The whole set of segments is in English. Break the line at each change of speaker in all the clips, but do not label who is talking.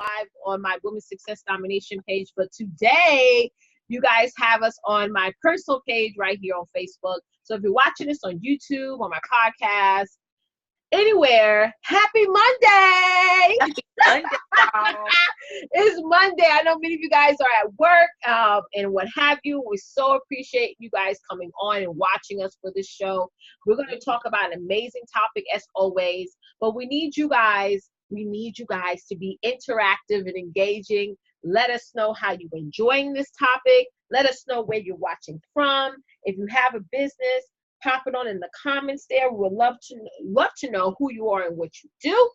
live on my Women's Success Domination page. But today, you guys have us on my personal page right here on Facebook. So if you're watching this on YouTube, on my podcast, anywhere, happy Monday.
Happy Monday, y'all.
It's Monday. I know many of you guys are at work and what have you. We so appreciate you guys coming on and watching us for this show. We're going to talk about an amazing topic as always, but we need you guys to be interactive and engaging. Let us know how you're enjoying this topic. Let us know where you're watching from. If you have a business, pop it on in the comments there. We would love to know who you are and what you do.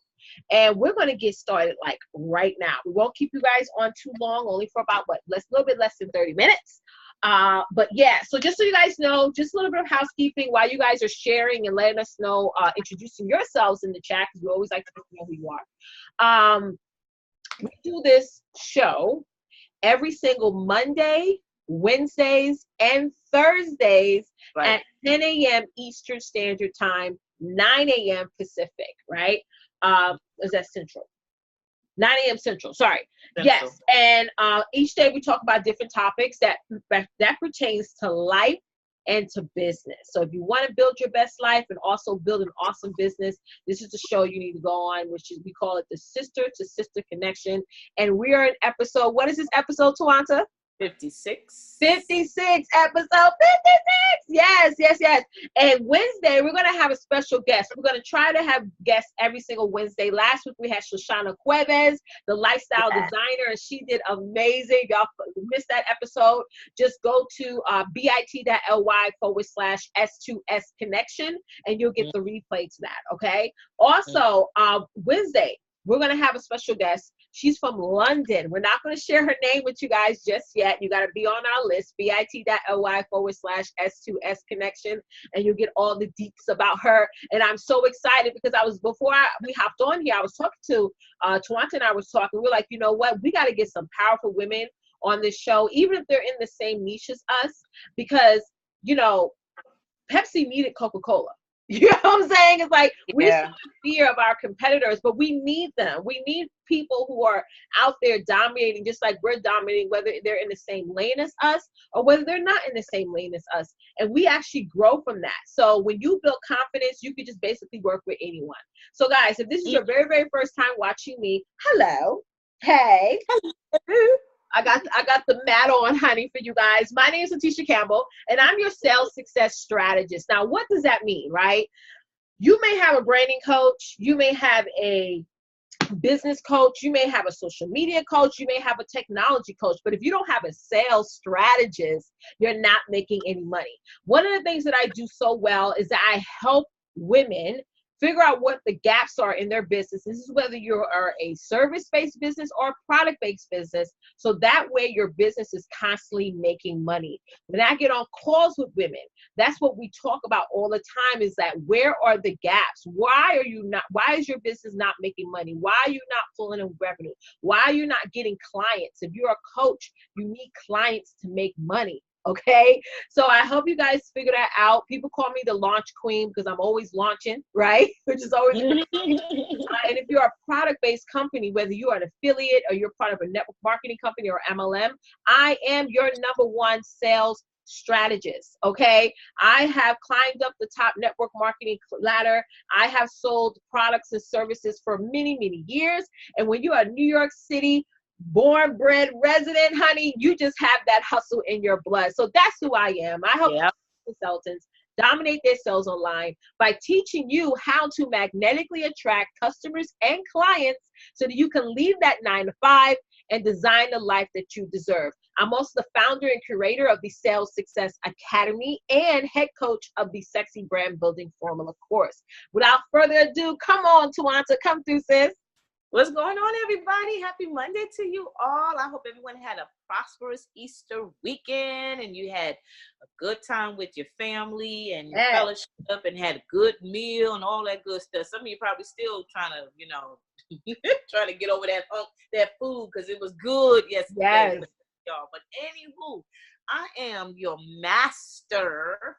And we're going to get started like right now. We won't keep you guys on too long, only for about a little bit less than 30 minutes. But yeah, so just so you guys know, just a little bit of housekeeping while you guys are sharing and letting us know, introducing yourselves in the chat, because we always like to know who you are. We do this show every single Monday, Wednesdays, and Thursdays at 10 a.m. Eastern Standard Time, 9 a.m. Pacific, right? Is that Central? 9 a.m. Central, sorry. Central. Yes, and each day we talk about different topics that pertains to life and to business. So if you want to build your best life and also build an awesome business, this is the show you need to go on, which is, we call it the Sister to Sister Connection. And we are in episode, what is this episode, Tawanta?
56.
56, episode 56. Yes. And Wednesday, we're going to have a special guest. We're going to try to have guests every single Wednesday. Last week, we had Shoshana Cuevas, the lifestyle designer, and she did amazing. Y'all missed that episode. Just go to bit.ly/S2S connection, and you'll get the replay to that, okay? Also, Wednesday, we're going to have a special guest. She's from London. We're not going to share her name with you guys just yet. You got to be on our list, bit.ly/S2S connection, and you'll get all the deets about her. And I'm so excited because before we hopped on here, I was talking to Tawanta, and I was talking. We're like, you know what? We got to get some powerful women on this show, even if they're in the same niche as us, because, you know, Pepsi needed Coca-Cola. You know what I'm saying? It's like we have fear of our competitors, but we need them. We need people who are out there dominating just like we're dominating, whether they're in the same lane as us or whether they're not in the same lane as us. And we actually grow from that. So when you build confidence, you can just basically work with anyone. So guys, if this is your very, very first time watching me, hello. Hey. I got the mat on, honey, for you guys. My name is Letitia Campbell, and I'm your sales success strategist. Now, what does that mean, right? You may have a branding coach. You may have a business coach. You may have a social media coach. You may have a technology coach. But if you don't have a sales strategist, you're not making any money. One of the things that I do so well is that I help women figure out what the gaps are in their business. This is whether you are a service-based business or a product-based business. So that way your business is constantly making money. When I get on calls with women, that's what we talk about all the time, is that where are the gaps? Why is your business not making money? Why are you not pulling in revenue? Why are you not getting clients? If you're a coach, you need clients to make money. Okay, so I hope you guys figure that out. People call me the launch queen because I'm always launching, right? Which is always and if you're a product-based company, whether you are an affiliate or you're part of a network marketing company or MLM, I am your number one sales strategist. Okay, I have climbed up the top network marketing ladder. I have sold products and services for many, many years. And when you are New York City born, bred, resident, honey, you just have that hustle in your blood. So that's who I am. I help consultants dominate their sales online by teaching you how to magnetically attract customers and clients so that you can leave that 9-to-5 and design the life that you deserve. I'm also the founder and curator of the Sales Success Academy and head coach of the Sexy Brand Building Formula course. Without further ado, come on, Tawanta, come through, sis.
What's going on, everybody? Happy Monday to you all. I hope everyone had a prosperous Easter weekend and you had a good time with your family and your fellowship and had a good meal and all that good stuff. Some of you probably still trying to, trying to get over that food because it was good yesterday. Y'all. But anywho, I am your master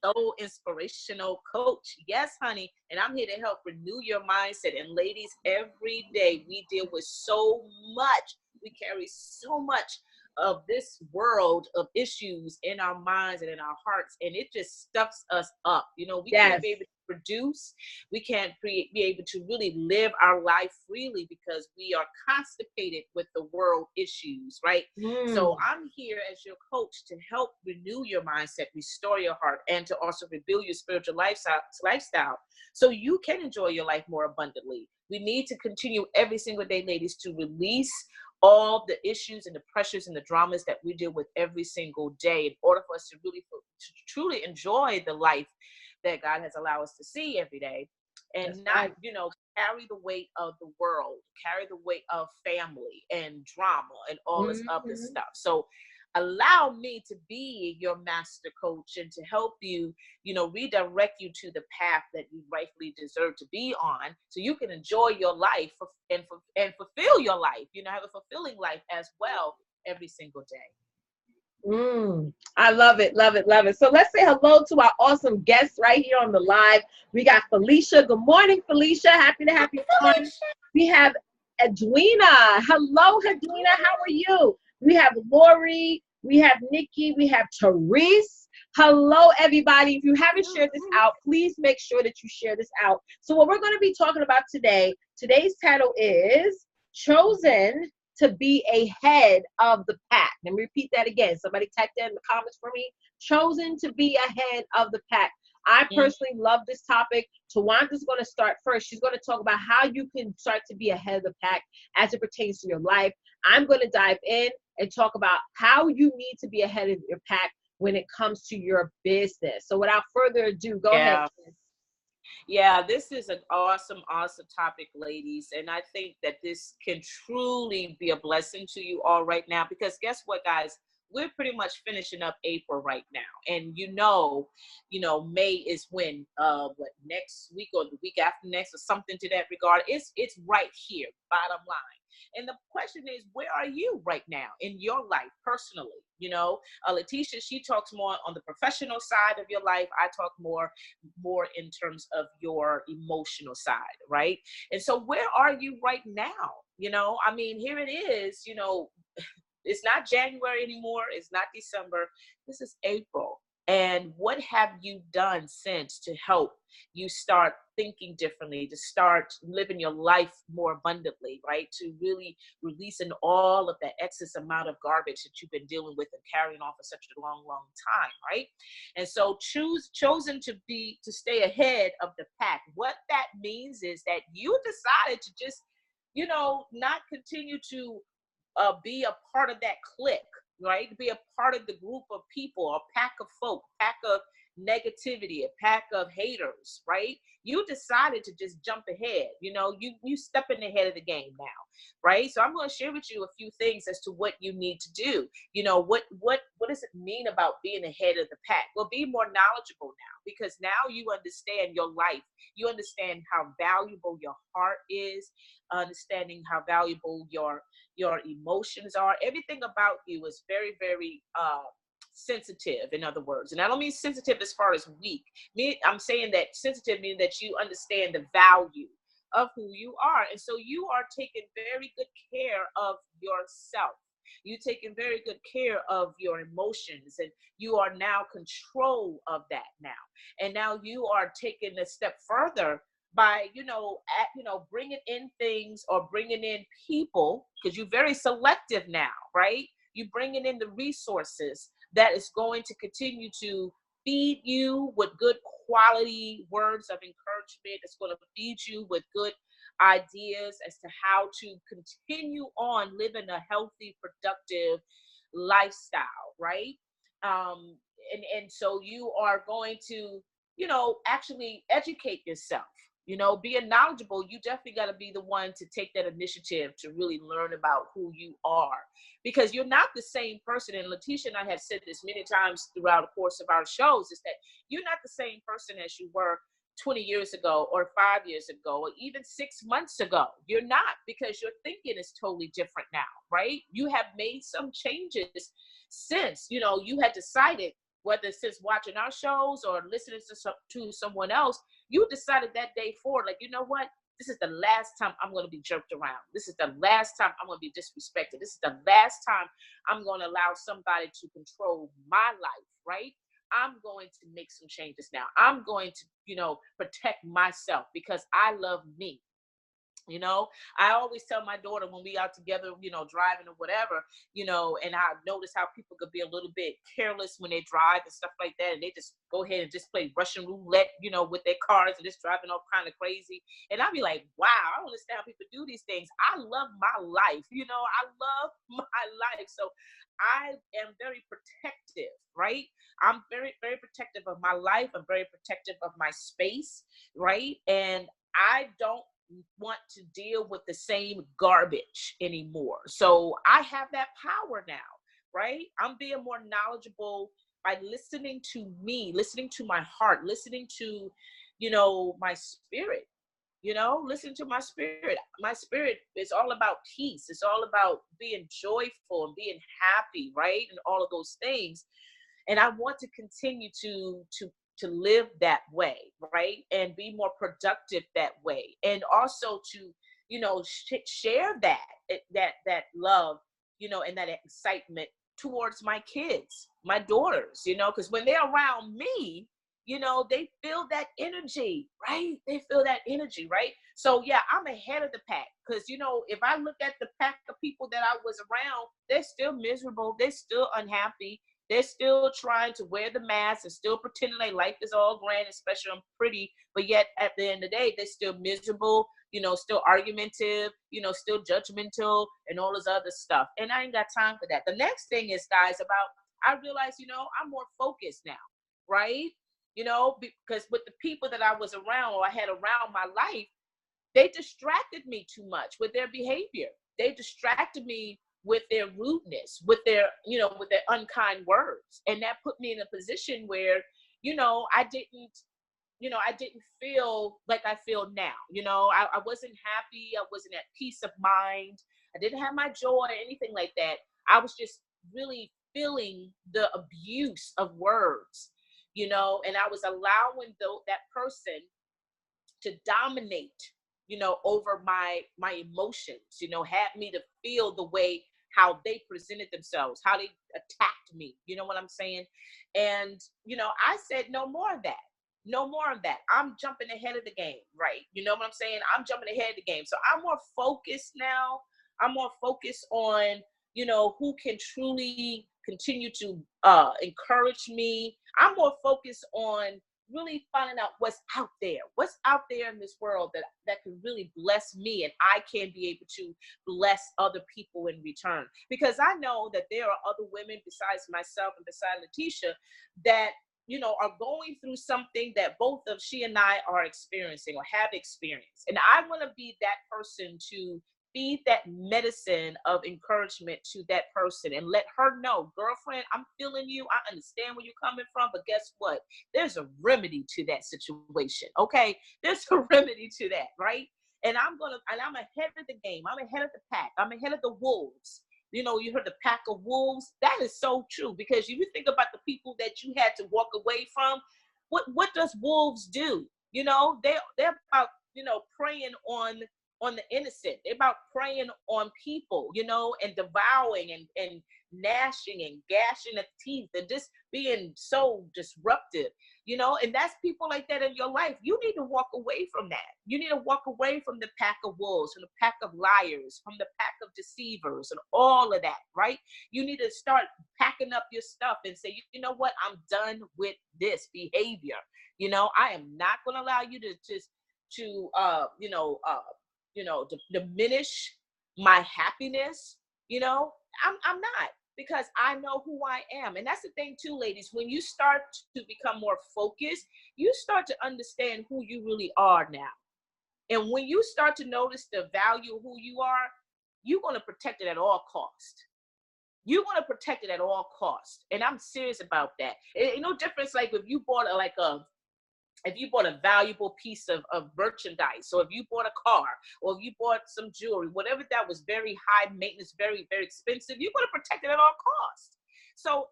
so inspirational coach. Yes, honey. And I'm here to help renew your mindset. And ladies, every day we deal with so much. We carry so much of this world of issues in our minds and in our hearts, and it just stuffs us up. You know, we can't be able to produce, we can't be able to really live our life freely because we are constipated with the world issues, right? So I'm here as your coach to help renew your mindset, restore your heart, and to also rebuild your spiritual lifestyle so you can enjoy your life more abundantly. We need to continue every single day, ladies, to release all the issues and the pressures and the dramas that we deal with every single day in order for us to really to truly enjoy the life that God has allowed us to see every day, and that's not right. You know, carry the weight of the world, carry the weight of family and drama and all this other stuff. So allow me to be your master coach and to help you, you know, redirect you to the path that you rightfully deserve to be on, so you can enjoy your life and fulfill your life, you know, have a fulfilling life as well every single day.
I love it, love it, love it. So let's say hello to our awesome guests right here on the live. We got Felicia. Good morning, Felicia. Happy to have you on. We have Edwina. Hello, Edwina. How are you? We have Lori. We have Nikki. We have Therese. Hello, everybody. If you haven't shared this out, please make sure that you share this out. So what we're going to be talking about today, today's title is Chosen to be ahead of the pack. Let me repeat that again. Somebody type that in the comments for me. Chosen to be ahead of the pack. I personally love this topic. Tawanda's going to start first. She's going to talk about how you can start to be ahead of the pack as it pertains to your life. I'm going to dive in and talk about how you need to be ahead of your pack when it comes to your business. So without further ado, go ahead.
Yeah, this is an awesome topic, ladies. And I think that this can truly be a blessing to you all right now, because guess what, guys? We're pretty much finishing up April right now. And you know, May is when, next week or the week after next or something to that regard. It's right here, bottom line. And the question is, where are you right now in your life personally? You know, Letitia, she talks more on the professional side of your life. I talk more in terms of your emotional side, right? And so where are you right now? You know, I mean, here it is, you know, it's not January anymore. It's not December. This is April. And what have you done since to help you start thinking differently, to start living your life more abundantly, right? To really releasing all of that excess amount of garbage that you've been dealing with and carrying on for such a long, long time, right? And so chosen to stay ahead of the pack. What that means is that you decided to just, you know, not continue to be a part of that clique, right? Be a part of the group of people, a pack of folk, pack of negativity, a pack of haters, right? You decided to just jump ahead. You know, you stepping ahead of the game now, right? So I'm going to share with you a few things as to what you need to do. You know, what does it mean about being ahead of the pack? Well, be more knowledgeable now, because now you understand your life. You understand how valuable your heart is, understanding how valuable your emotions are. Everything about you is very, very sensitive, in other words. And I don't mean sensitive as far as weak. I'm saying that sensitive means that you understand the value of who you are. And so you are taking very good care of yourself. You're taking very good care of your emotions, and you are now control of that now. And now you are taking a step further by, bringing in things or bringing in people, because you're very selective now, right? You're bringing in the resources that is going to continue to feed you with good quality words of encouragement. It's going to feed you with good ideas as to how to continue on living a healthy, productive lifestyle, right? And so you are going to, actually educate yourself. Being knowledgeable, you definitely got to be the one to take that initiative to really learn about who you are, because you're not the same person. And Letitia and I have said this many times throughout the course of our shows, is that you're not the same person as you were 20 years ago or 5 years ago or even 6 months ago. You're not, because your thinking is totally different now, right? You have made some changes since, you had decided whether it's since watching our shows or listening to someone else, you decided that day forward, like, you know what? This is the last time I'm going to be jerked around. This is the last time I'm going to be disrespected. This is the last time I'm going to allow somebody to control my life, right? I'm going to make some changes now. I'm going to, protect myself because I love me. I always tell my daughter when we out together, driving or whatever, and I notice how people could be a little bit careless when they drive and stuff like that. And they just go ahead and just play Russian roulette, with their cars and just driving all kind of crazy. And I'll be like, wow, I don't understand how people do these things. I love my life. I love my life. So I am very protective, right? I'm very, very protective of my life. I'm very protective of my space, right? And I don't want to deal with the same garbage anymore. So I have that power now, right? I'm being more knowledgeable by listening to me, listening to my heart, listening to, my spirit, listen to my spirit. My spirit is all about peace. It's all about being joyful and being happy, right? And all of those things. And I want to continue to live that way, right? And be more productive that way. And also to, share that love, and that excitement towards my kids, my daughters, because when they're around me, they feel that energy, right? They feel that energy, right? So yeah, I'm ahead of the pack because, if I look at the pack of people that I was around, they're still miserable. They're still unhappy. They're still trying to wear the mask and still pretending like life is all grand, especially I'm pretty. But yet at the end of the day, they're still miserable, still argumentative, still judgmental and all this other stuff. And I ain't got time for that. The next thing is, guys, I realize, I'm more focused now, right? Because with the people that I was around or I had around my life, they distracted me too much with their behavior. They distracted me with their rudeness, with their unkind words. And that put me in a position where, I didn't feel like I feel now. I wasn't happy. I wasn't at peace of mind. I didn't have my joy or anything like that. I was just really feeling the abuse of words, and I was allowing that person to dominate, over my emotions, had me to feel the way how they presented themselves, how they attacked me. You know what I'm saying? And, I said, no more of that. No more of that. I'm jumping ahead of the game, right? You know what I'm saying? I'm jumping ahead of the game. So I'm more focused now. I'm more focused on, who can truly continue to encourage me. I'm more focused on really finding out what's out there in this world that can really bless me, and I can be able to bless other people in return. Because I know that there are other women besides myself and besides Letitia that are going through something that both of she and I are experiencing or have experienced. And I want to be that person to feed that medicine of encouragement to that person and let her know, girlfriend, I'm feeling you. I understand where you're coming from, but guess what? There's a remedy to that situation. Okay. There's a remedy to that. Right. And I'm ahead of the game. I'm ahead of the pack. I'm ahead of the wolves. You heard the pack of wolves. That is so true, because if you think about the people that you had to walk away from, what does wolves do? They're about, preying on the innocent. They're about preying on people, and devouring and gnashing and gashing at the teeth and just being so disruptive, and that's people like that in your life. You need to walk away from that. You need to walk away from the pack of wolves, from the pack of liars, from the pack of deceivers and all of that, right? You need to start packing up your stuff and say, you know what? I'm done with this behavior. I am not going to allow you to just diminish my happiness. I'm not, because I know who I am. And that's the thing too, ladies, when you start to become more focused, you start to understand who you really are now. And when you start to notice the value of who you are, you're going to protect it at all costs. You want to protect it at all costs. And I'm serious about that. No difference like if you bought if you bought a valuable piece of merchandise, or if you bought a car, or if you bought some jewelry, whatever that was very high maintenance, very, very expensive, you're going to protect it at all costs. So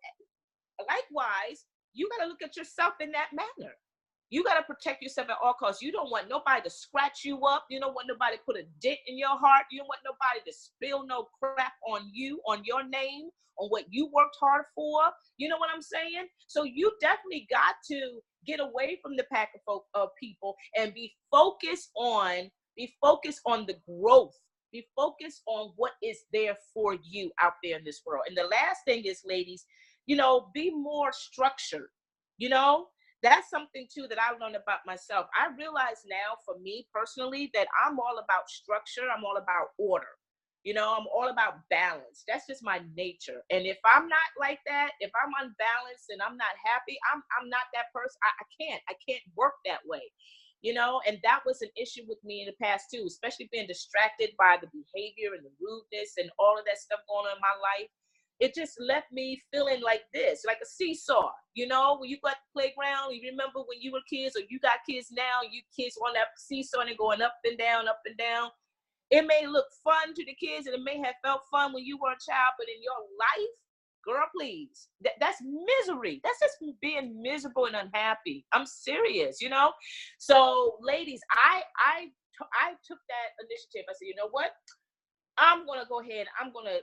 likewise, you got to look at yourself in that manner. You got to protect yourself at all costs. You don't want nobody to scratch you up. You don't want nobody to put a dent in your heart. You don't want nobody to spill no crap on you, on your name, on what you worked hard for. You know what I'm saying? So you definitely got to get away from the pack of people and be focused on the growth. Be focused on what is there for you out there in this world. And the last thing is, ladies, be more structured. That's something too that I learned about myself. I realize now, for me personally, that I'm all about structure. I'm all about order. I'm all about balance. That's just my nature. And if I'm not like that, if I'm unbalanced and I'm not happy, I'm not that person. I can't work that way. And that was an issue with me in the past too, especially being distracted by the behavior and the rudeness and all of that stuff going on in my life. It just left me feeling like this, like a seesaw. When you go at the playground, you remember when you were kids, or you got kids now, you kids on that seesaw and they're going up and down, up and down. It may look fun to the kids, and it may have felt fun when you were a child, but in your life, girl, please, that's misery. That's just being miserable and unhappy. I'm serious, So, ladies, I took that initiative. I said, you know what? I'm going to go ahead. I'm going to,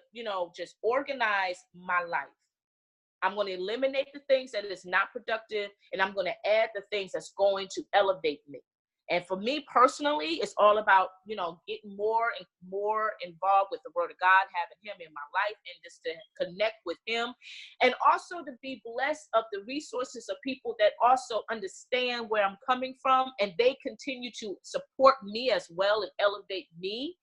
just organize my life. I'm going to eliminate the things that is not productive, and I'm going to add the things that's going to elevate me. And for me personally, it's all about, getting more and more involved with the Word of God, having Him in my life, and just to connect with Him. And also to be blessed of the resources of people that also understand where I'm coming from, and they continue to support me as well and elevate me.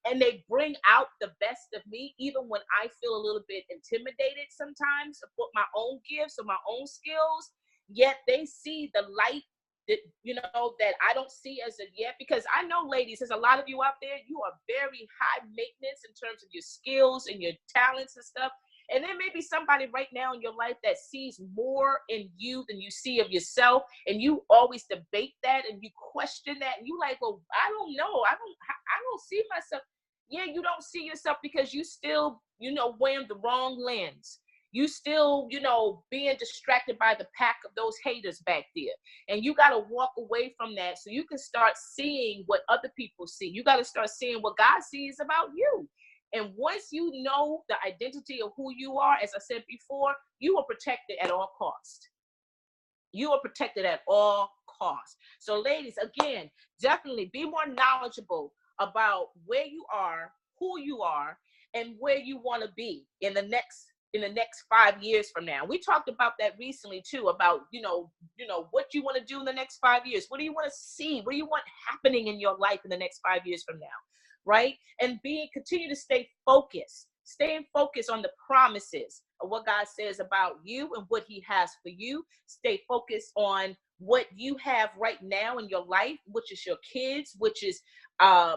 And they bring out the best of me, even when I feel a little bit intimidated sometimes with my own gifts or my own skills. Yet they see the light that, that I don't see as of yet. Because I know, ladies, there's a lot of you out there, you are very high maintenance in terms of your skills and your talents and stuff. And there may be somebody right now in your life that sees more in you than you see of yourself. And you always debate that and you question that. And you like, well, I don't know. I don't see myself. Yeah, you don't see yourself because you still, wearing the wrong lens. You still, being distracted by the pack of those haters back there. And you got to walk away from that so you can start seeing what other people see. You got to start seeing what God sees about you. And once you know the identity of who you are, as I said before, you are protected at all costs. You are protected at all costs. So, ladies, again, definitely be more knowledgeable about where you are, who you are, and where you want to be in the next 5 years from now. We talked about that recently too, about what you want to do in the next 5 years. What do you want to see? What do you want happening in your life in the next 5 years from now? Right? And continue to stay focused. Staying focused on the promises of what God says about you and what He has for you. Stay focused on what you have right now in your life, which is your kids, which is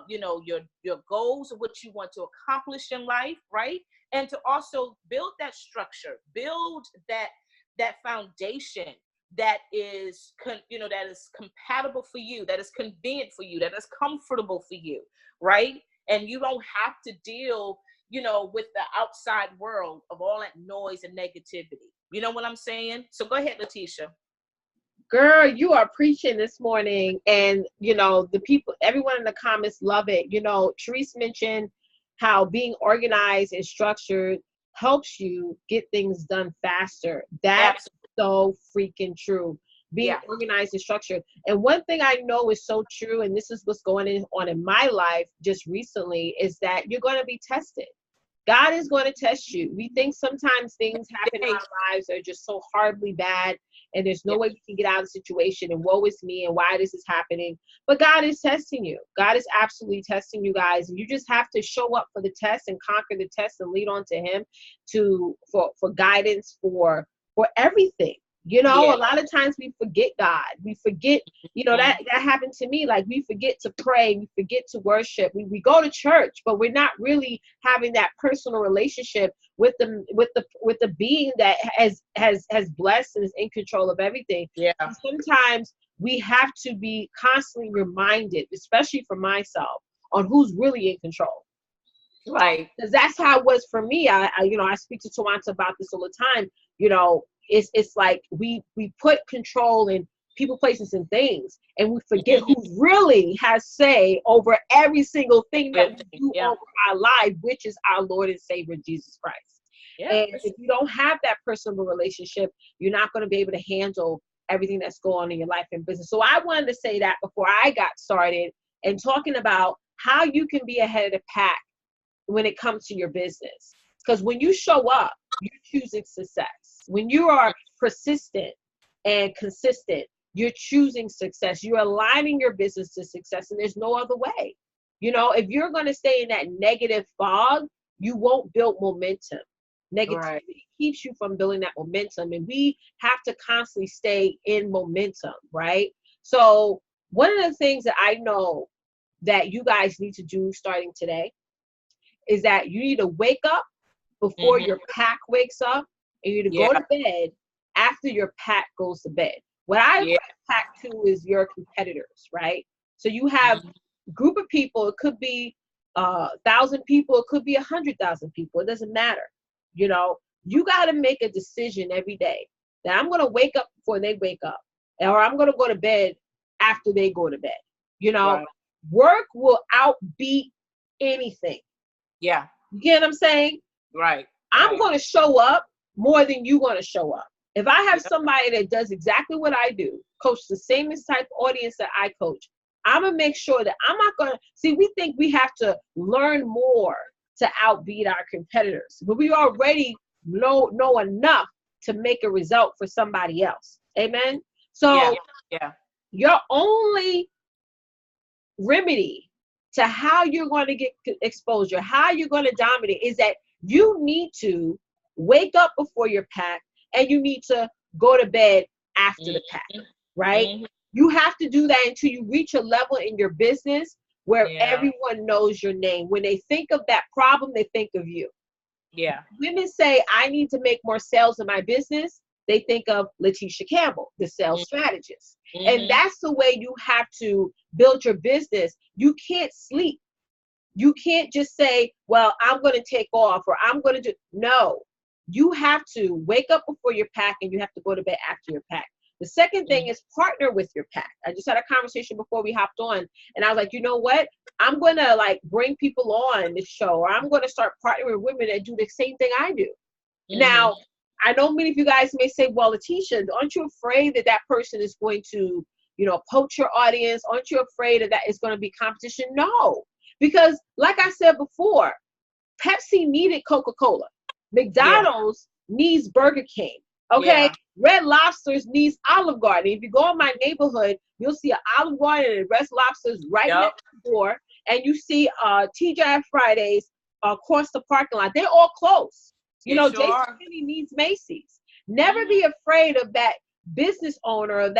your goals, or what you want to accomplish in life, right? And to also build that structure, build that foundation that is that is compatible for you, that is convenient for you, that is comfortable for you, right? And you don't have to deal with the outside world of all that noise and negativity. You know what I'm saying? So go ahead, Letitia.
Girl, you are preaching this morning, and the people, everyone in the comments love it. Therese mentioned how being organized and structured helps you get things done faster. That's so freaking true. Being organized and structured. And one thing I know is so true, and this is what's going on in my life just recently, is that you're going to be tested. God is going to test you. We think sometimes things happen in our lives are just so horribly bad, and there's no way we can get out of the situation, and woe is me, and why this is happening. But God is testing you. God is absolutely testing you guys. And you just have to show up for the test and conquer the test and lead on to Him for guidance for everything. A lot of times we forget God. We forget, that happened to me. Like, we forget to pray. We forget to worship. We go to church, but we're not really having that personal relationship with the being that has blessed and is in control of everything.
Yeah.
And sometimes we have to be constantly reminded, especially for myself, on who's really in control.
Right.
Because that's how it was for me. I speak to Tawanta about this all the time. it's like we put control in people, places, and things, and we forget who really has say over every single thing that we do over our life, which is our Lord and Savior Jesus Christ. And if you don't have that personal relationship, you're not going to be able to handle everything that's going on in your life and business. So I wanted to say that before I got started, and talking about how you can be ahead of the pack when it comes to your business. Because when you show up, you're choosing success. When you are persistent and consistent, you're choosing success. You're aligning your business to success, and there's no other way. You know, if you're going to stay in that negative fog, you won't build momentum. Negativity keeps you from building that momentum, and we have to constantly stay in momentum, right? So one of the things that I know that you guys need to do starting today is that you need to wake up before your pack wakes up, and you need to go to bed after your pack goes to bed. What I pack to is your competitors, right? So you have a group of people. It could be 1,000 people. It could be 100,000 people. It doesn't matter. You know, you got to make a decision every day that I'm going to wake up before they wake up, or I'm going to go to bed after they go to bed. You know, work will outbeat anything. Yeah. You get what I'm saying? Right. I'm going to show up more than you going to show up. If I have somebody that does exactly what I do, coach the same type of audience that I coach, I'm going to make sure that I'm not going to, see, we think we have to learn more to outbeat our competitors, but we already know enough to make a result for somebody else. Amen? So your only remedy to how you're going to get exposure, how you're going to dominate, is that you need to wake up before your pack, and you need to go to bed after the pack, right? You have to do that until you reach a level in your business where everyone knows your name. When they think of that problem, they think of you. Yeah. Women say, I need to make more sales in my business. They think of Letitia Campbell, the sales strategist. And that's the way you have to build your business. You can't sleep. You can't just say, well, I'm going to take off, or I'm going to do. No, you have to wake up before your pack, and you have to go to bed after your pack. The second thing is partner with your pack. I just had a conversation before we hopped on, and I was like, you know what? I'm going to like bring people on this show, or I'm going to start partnering with women that do the same thing I do. Now, I know many of you guys may say, well, Letitia, aren't you afraid that that person is going to, you know, poach your audience? Aren't you afraid that is going to be competition? No, because like I said before, Pepsi needed Coca-Cola. McDonald's needs Burger King. Okay. Red Lobsters needs Olive Garden. If you go in my neighborhood, you'll see an Olive Garden and Red Lobsters right next door. And you see TGI Fridays across the parking lot. They're all close. You know, JCPenney needs Macy's. Never be afraid of that business owner,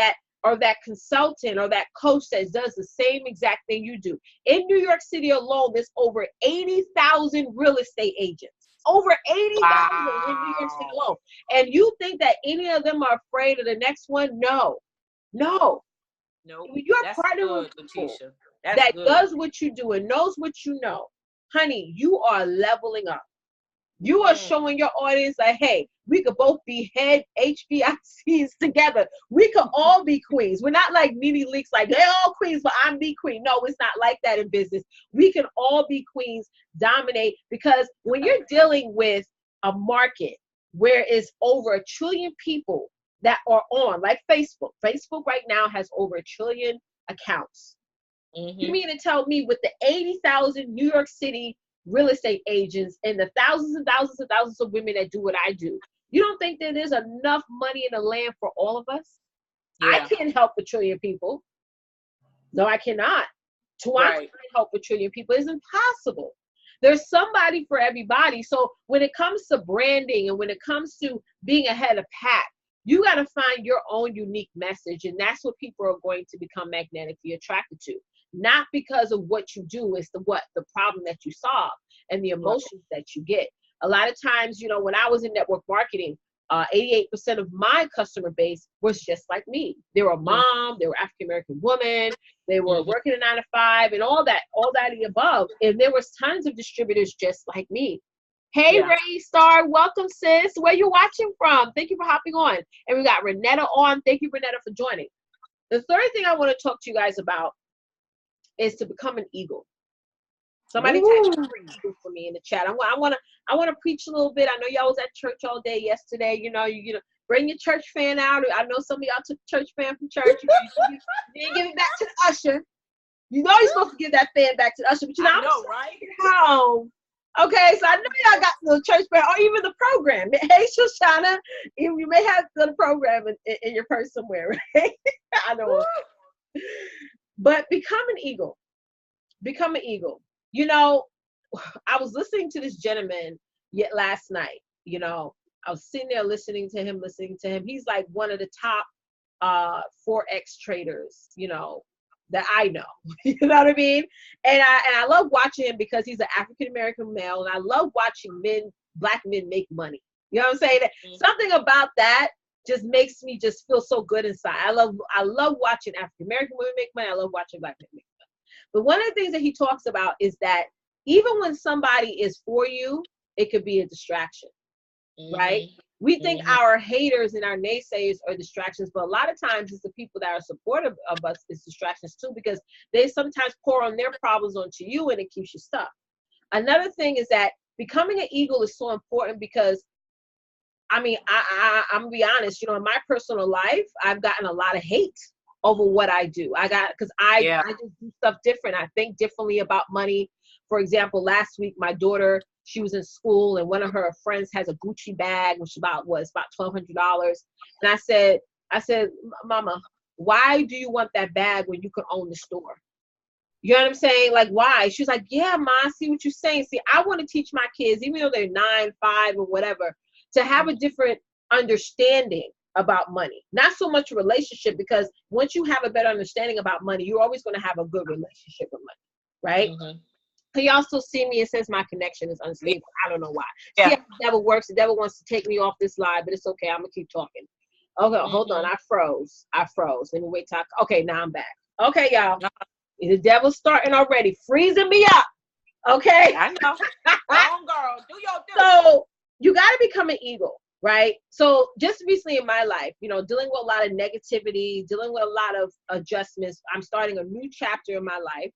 or that consultant, or that coach that does the same exact thing you do. In New York City alone, there's over 80,000 real estate agents. Over 80,000 in New York City alone. And you think that any of them are afraid of the next one? No. When you're partnering with people that does what you do and knows what you know, honey, you are leveling up. You are showing your audience that, hey, we could both be head HBICs together. We could all be queens. We're not like Nene Leakes, like they're all queens, but I'm the queen. No, it's not like that in business. We can all be queens, dominate, because when you're dealing with a market where it's over 1 trillion people that are on, like Facebook. Facebook right now has over 1 trillion accounts. You mean to tell me with the 80,000 New York City real estate agents and the thousands and thousands and thousands of women that do what I do, you don't think that there's enough money in the land for all of us? I can't help 1 trillion people. No, I cannot. Can't help 1 trillion people. It's impossible. There's somebody for everybody. So when it comes to branding, and when it comes to being ahead of pack, you got to find your own unique message. And that's what people are going to become magnetically attracted to. Not because of what you do, it's the problem that you solve and the emotions that you get. A lot of times, you know, when I was in network marketing, 88% of my customer base was just like me. They were a mom, they were African-American woman, they were working a 9 to 5 and all that of the above. And there was tons of distributors just like me. Hey, Ray Star, welcome, sis. Where you watching from? Thank you for hopping on. And we got Renetta on. Thank you, Renetta, for joining. The third thing I want to talk to you guys about is to become an eagle. Somebody type eagle for me in the chat. I want to preach a little bit. I know y'all was at church all day yesterday. You know, bring your church fan out. I know some of y'all took church fan from church. You didn't give it back to the usher. You know you're supposed to give that fan back to the usher, but you know, I'm right? Home. Okay, so I know y'all got the church fan or even the program. Hey, Shoshana, you may have the program in your purse somewhere, right? I know. But become an eagle. Become an eagle. You know, I was listening to this gentleman last night. You know, I was sitting there listening to him. He's like one of the top Forex traders, you know, that I know. You know what I mean? And I love watching him because he's an African-American male, and I love watching black men make money. You know what I'm saying? Something about that just makes me just feel so good inside. I love watching African-American women make money. I love watching black men make money. But one of the things that he talks about is that even when somebody is for you, it could be a distraction, right? We think our haters and our naysayers are distractions, but a lot of times it's the people that are supportive of us is distractions too, because they sometimes pour on their problems onto you and it keeps you stuck. Another thing is that becoming an eagle is so important because, I mean, I'm gonna be honest, you know, in my personal life, I've gotten a lot of hate over what I do. I just do stuff different. I think differently about money. For example, last week, my daughter, she was in school and one of her friends has a Gucci bag, which was about $1,200. And I said, Mama, why do you want that bag when you could own the store? You know what I'm saying? Like, why? She's like, yeah, Ma, I see what you're saying. See, I want to teach my kids, even though they're 9, 5 or whatever, to have a different understanding about money. Not so much a relationship, because once you have a better understanding about money, you're always going to have a good relationship with money, right? He also see me and says my connection is unstable. I don't know why. See how the devil works. The devil wants to take me off this live, but it's okay. I'm going to keep talking. Okay, hold on. I froze. Let me wait till okay, now I'm back. Okay, y'all. The devil's starting already, freezing me up. Okay?
I know. Wrong girl. Do your thing.
So you got to become an eagle, right? So just recently in my life, you know, dealing with a lot of negativity, dealing with a lot of adjustments. I'm starting a new chapter in my life.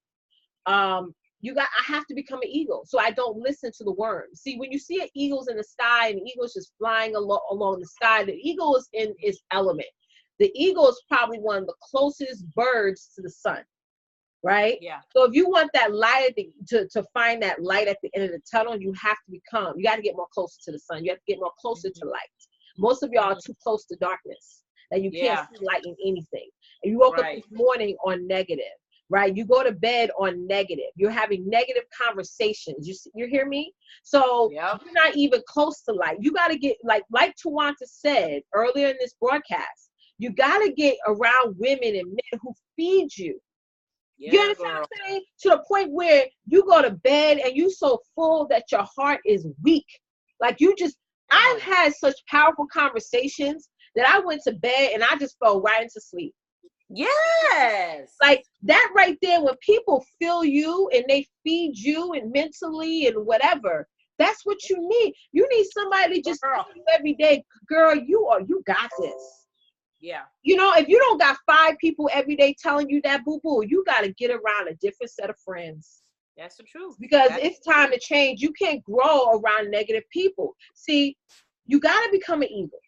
I have to become an eagle so I don't listen to the worms. See, when you see an eagle's in the sky and the eagle's just flying along the sky, the eagle is in its element. The eagle is probably one of the closest birds to the sun, right? Yeah. So if you want that light to find that light at the end of the tunnel, you got to get more closer to the sun. You have to get more closer to light. Most of y'all are too close to darkness and you can't see light in anything. And you woke up this morning on negative. Right? You go to bed on negative. You're having negative conversations. You hear me? So you're not even close to light. You got to get, like Tawanta said earlier in this broadcast, you got to get around women and men who feed you. You understand what I'm saying? To the point where you go to bed and you so full that your heart is weak. Like I've had such powerful conversations that I went to bed and I just fell right into sleep.
Yes.
Like that right there, when people feel you and they feed you and mentally and whatever, that's what you need. You need somebody to just tell you every day, girl, you got this. Yeah. You know, if you don't got 5 people every day telling you that, boo-boo, you got to get around a different set of friends.
That's the truth.
Because it's time to change. You can't grow around negative people. See, you got to become an eagle.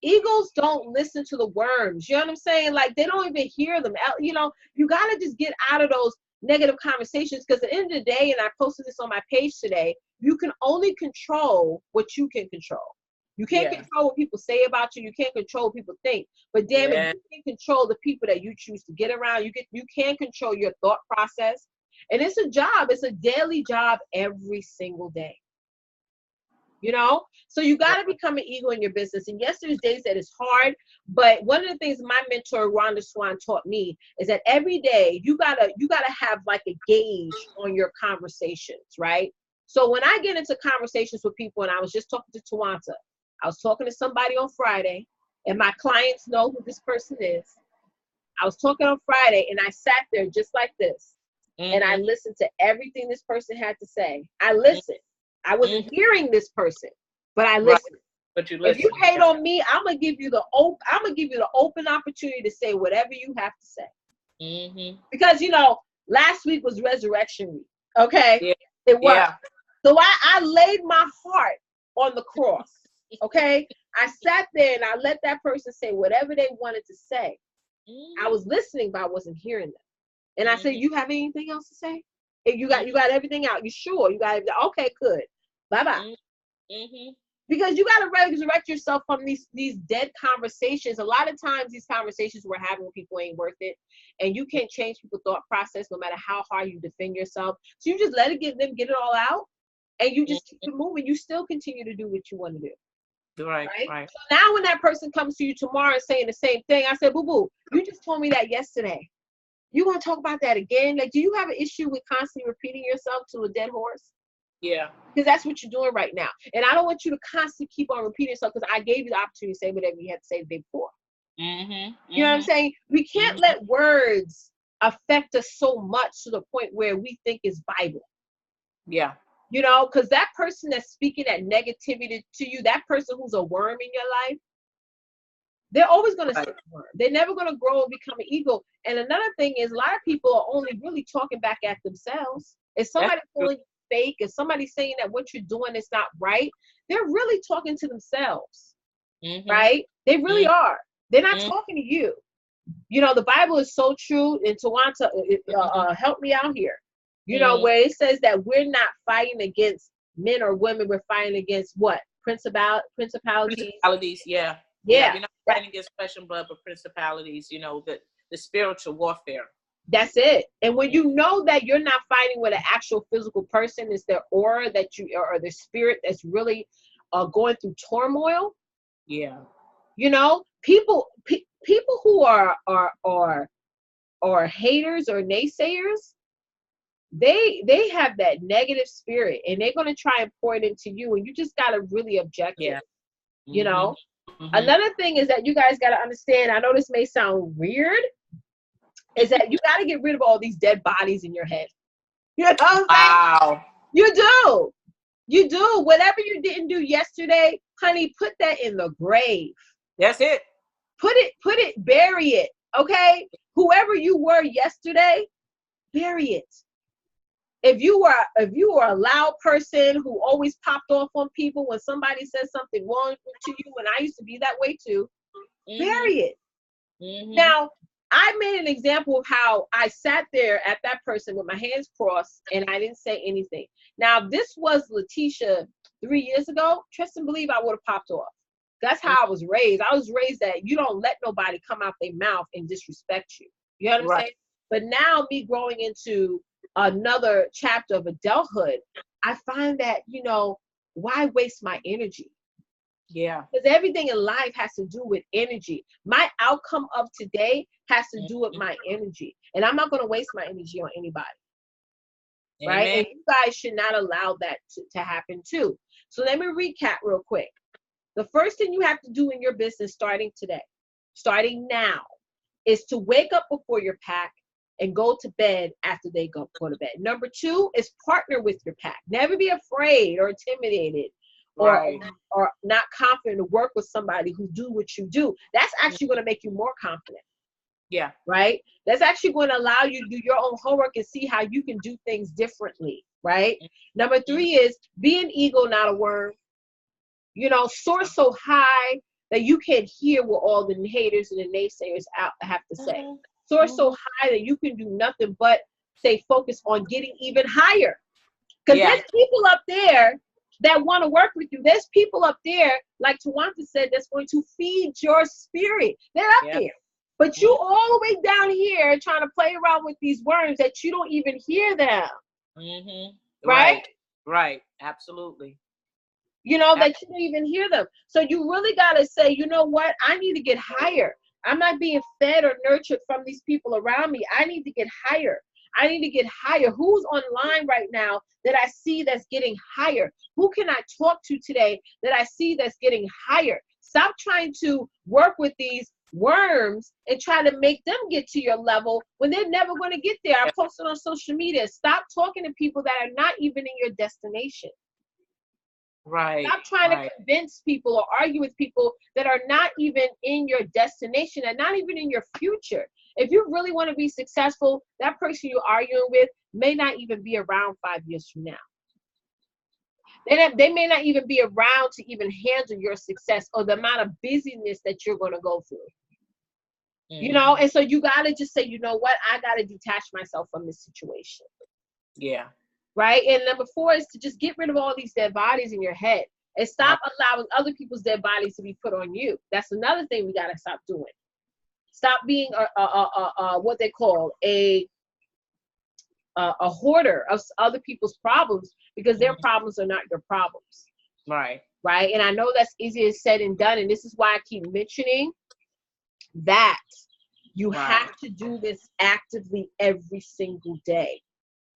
Eagles don't listen to the worms. You know what I'm saying? Like, they don't even hear them. You know, you got to just get out of those negative conversations, because at the end of the day, and I posted this on my page today, you can only control what you can control. You can't control what people say about you. You can't control what people think. But damn it, you can control the people that you choose to get around. You can control your thought process. And it's a job. It's a daily job every single day. You know, so you got to become an eagle in your business. And yes, there's days that it's hard, but one of the things my mentor Rhonda Swan taught me is that every day you gotta have like a gauge on your conversations, right? So when I get into conversations with people, and I was just talking to Tawanta, I was talking to somebody on Friday, and my clients know who this person is. I was talking on Friday, and I sat there just like this, and I listened to everything this person had to say. I listened. I wasn't hearing this person, but I
Right.
listened.
But you
If you
listen.
hate on me, I'm gonna give you the open opportunity to say whatever you have to say.
Mm-hmm.
Because last week was Resurrection Week. Okay,
Yeah.
it was.
Yeah.
So I laid my heart on the cross. Okay, I sat there and I let that person say whatever they wanted to say. I was listening, but I wasn't hearing them. And I said, "You have anything else to say? If you got everything out. You sure? You got everything? Okay, good. Bye bye."
Mm-hmm.
Because you got to resurrect yourself from these dead conversations. A lot of times these conversations we're having with people ain't worth it. And you can't change people's thought process no matter how hard you defend yourself. So you just let it get it all out, and you just keep it moving. You still continue to do what you want to do.
Right.
So now when that person comes to you tomorrow and saying the same thing, I said, boo-boo, you just told me that yesterday. You want to talk about that again? Like, do you have an issue with constantly repeating yourself to a dead horse?
Yeah.
Because that's what you're doing right now. And I don't want you to constantly keep on repeating yourself, because I gave you the opportunity to say whatever you had to say the day before. You know what I'm saying? We can't let words affect us so much to the point where we think it's Bible.
Yeah.
Because that person that's speaking that negativity to you, that person who's a worm in your life, they're always going to stay a worm. They're never going to grow and become an eagle. And another thing is, a lot of people are only really talking back at themselves. If somebody calling you fake, if somebody's saying that what you're doing is not right, they're really talking to themselves, right? They really are. They're not talking to you. The Bible is so true. And Tawanta, help me out here. Where it says that we're not fighting against men or women, we're fighting against what? Principalities.
Yeah.
Yeah.
We're not fighting against flesh and blood, but principalities, the spiritual warfare.
That's it. And when you know that you're not fighting with an actual physical person, it's their aura that you, or the spirit that's really going through turmoil.
Yeah.
People who are haters or naysayers, they have that negative spirit, and they're going to try and pour it into you, and you just got to really object it. Another thing is that you guys got to understand, I know this may sound weird, is that you got to get rid of all these dead bodies in your head. You know what I'm saying? You do. Whatever you didn't do yesterday, honey, put that in the grave.
That's it.
Put it, bury it. Okay? Whoever you were yesterday, bury it. If you were a loud person who always popped off on people when somebody says something wrong to you, and I used to be that way too, bury it. Now, I made an example of how I sat there at that person with my hands crossed and I didn't say anything. Now, if this was Letitia 3 years ago, trust and believe I would have popped off. That's how I was raised. I was raised that you don't let nobody come out their mouth and disrespect you. You know what I'm saying? But now, me growing into another chapter of adulthood, I find that, why waste my energy?
Yeah.
Because everything in life has to do with energy. My outcome of today has to do with my energy. And I'm not going to waste my energy on anybody. Amen. Right? And you guys should not allow that to happen too. So let me recap real quick. The first thing you have to do in your business starting today, starting now, is to wake up before your pack and go to bed after they go to bed. Number 2 is partner with your pack. Never be afraid or intimidated or not confident to work with somebody who do what you do. That's actually going to make you more confident.
Yeah.
Right? That's actually going to allow you to do your own homework and see how you can do things differently. Right? Number 3 is be an eagle, not a worm. Soar so high that you can hear what all the haters and the naysayers have to say. Soar so high that you can do nothing but stay focused on getting even higher. Because there's people up there that want to work with you. There's people up there, like Tawanta said, that's going to feed your spirit. They're up there. But you all the way down here trying to play around with these worms that you don't even hear them.
Right. Absolutely.
That you don't even hear them. So you really got to say, you know what? I need to get higher. I'm not being fed or nurtured from these people around me. I need to get higher. I need to get higher. Who's online right now that I see that's getting higher? Who can I talk to today that I see that's getting higher? Stop trying to work with these worms and try to make them get to your level when they're never going to get there. I posted on social media. Stop talking to people that are not even in your destination.
Right.
Stop trying
Right.
to convince people or argue with people that are not even in your destination and not even in your future. If you really want to be successful, that person you're arguing with may not even be around 5 years from now. They may not even be around to even handle your success or the amount of busyness that you're going to go through. You know,
Mm-hmm.
and so you got to just say, you know what, I got to detach myself from this situation.
Yeah.
Right. And number 4 is to just get rid of all these dead bodies in your head and stop allowing other people's dead bodies to be put on you. That's another thing we got to stop doing. Stop being what they call a hoarder of other people's problems, because their problems are not your problems.
Right.
Right. And I know that's easier said than done. And this is why I keep mentioning that you have to do this actively every single day.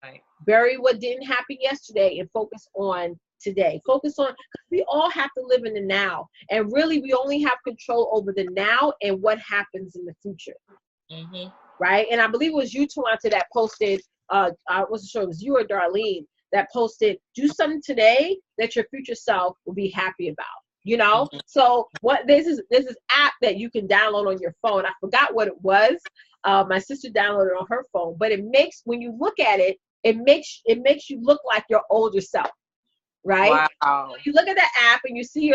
Right.
Bury what didn't happen yesterday and focus on today. Focus on, because we all have to live in the now. And really, we only have control over the now and what happens in the future.
Mm-hmm.
Right. And I believe it was you, Tawanta, that posted, I wasn't sure it was you or Darlene that posted, do something today that your future self will be happy about. You know, so what this is app that you can download on your phone. I forgot what it was. My sister downloaded it on her phone, but it makes, when you look at it, it makes you look like your older self, right?
Wow.
So you look at that app and you see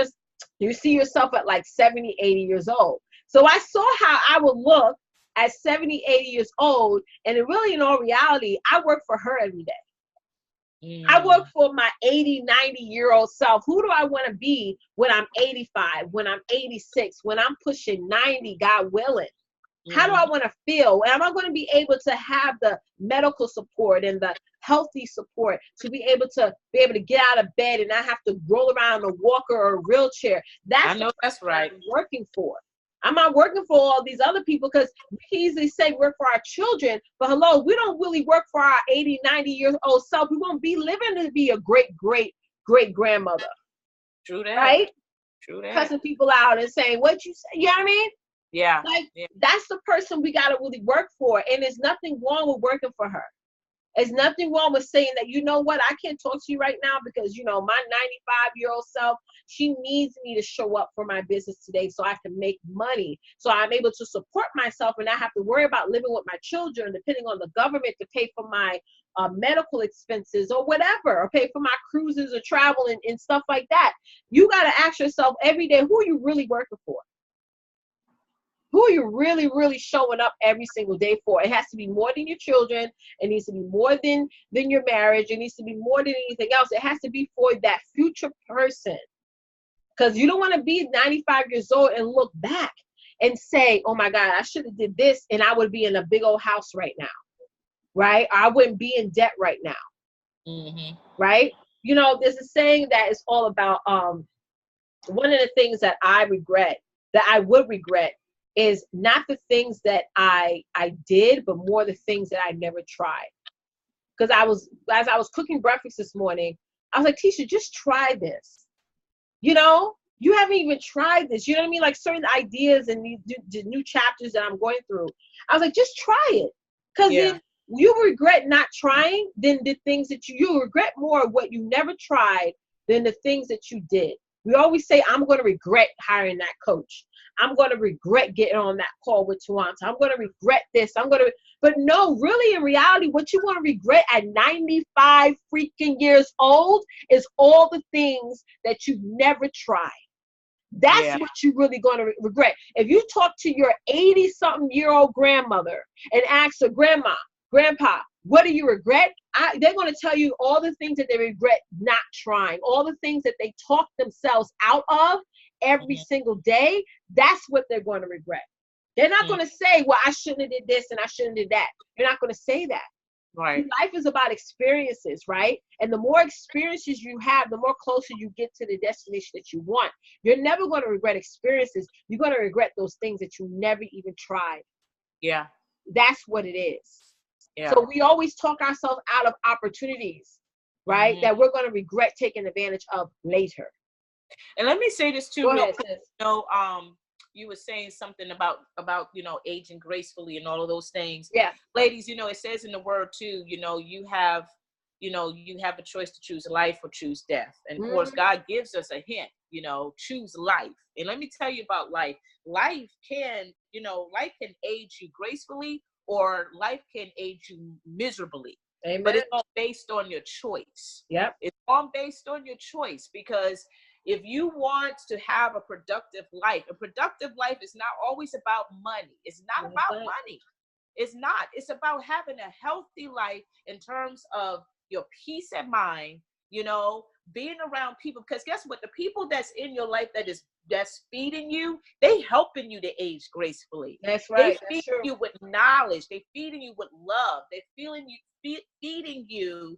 yourself at like 70, 80 years old. So I saw how I would look at 70, 80 years old, and it really, in all reality, I work for her every day. I work for my 80, 90-year-old self. Who do I want to be when I'm 85, when I'm 86, when I'm pushing 90, God willing? How do I want to feel? Am I going to be able to have the medical support and the healthy support to be able to get out of bed and not have to roll around in a walker or a wheelchair? That's
right.
I'm working for. I'm not working for all these other people, because we can easily say work for our children, but hello, we don't really work for our 80, 90 years old self. We won't be living to be a great, great, great grandmother.
True that.
Right?
True that.
Cussing people out and saying, what you say? You know what I mean?
Yeah.
Like, that's the person we got to really work for. And there's nothing wrong with working for her. There's nothing wrong with saying that, you know what, I can't talk to you right now because, you know, my 95-year-old self, she needs me to show up for my business today so I can make money. So I'm able to support myself and not have to worry about living with my children, depending on the government to pay for my medical expenses or whatever, or pay for my cruises or travel and stuff like that. You got to ask yourself every day, who are you really working for? Who are you really, really showing up every single day for? It has to be more than your children. It needs to be more than your marriage. It needs to be more than anything else. It has to be for that future person. Because you don't want to be 95 years old and look back and say, oh my God, I should have did this and I would be in a big old house right now. Right? I wouldn't be in debt right now.
Mm-hmm.
Right? You know, there's a saying that is all about one of the things that I regret, that I would regret, is not the things that I did, but more the things that I never tried. Because as I was cooking breakfast this morning, I was like, Tisha, just try this. You know, you haven't even tried this. You know what I mean? Like certain ideas and these new chapters that I'm going through. I was like, just try it. Because then you regret not trying than the things that you regret more of what you never tried than the things that you did. We always say, I'm going to regret hiring that coach. I'm going to regret getting on that call with Tawanta. I'm going to regret this. But no, really, in reality, what you want to regret at 95 freaking years old is all the things that you've never tried. That's what you're really going to regret. If you talk to your 80-something-year-old grandmother and ask her, Grandma, Grandpa, what do you regret? They're going to tell you all the things that they regret not trying, all the things that they talk themselves out of every single day. That's what they're going to regret. They're not going to say, well, I shouldn't have did this and I shouldn't have did that. They're not going to say that.
Right.
Life is about experiences, right? And the more experiences you have, the more closer you get to the destination that you want. You're never going to regret experiences. You're going to regret those things that you never even tried.
Yeah.
That's what it is.
Yeah.
So we always talk ourselves out of opportunities, right? That we're going to regret taking advantage of later.
And let me say this too,
Go
real
ahead,
quick.
sis.
You know, you were saying something about you know, aging gracefully and all of those things.
Yeah.
Ladies, you know, it says in the word too, you know, you have you know, you have a choice to choose life or choose death. And of course, God gives us a hint, you know, choose life. And let me tell you about life. Life can, you know, life can age you gracefully, or life can age you miserably.
Amen.
But it's all based on your choice.
Yep.
It's all based on your choice, because if you want to have a productive life is not always about money. It's not about money. It's not. It's about having a healthy life in terms of your peace of mind, you know, being around people. Because guess what? The people that's in your life that's feeding you, they helping you to age gracefully.
That's right.
They feeding you with knowledge. They feeding you with love. They feeding you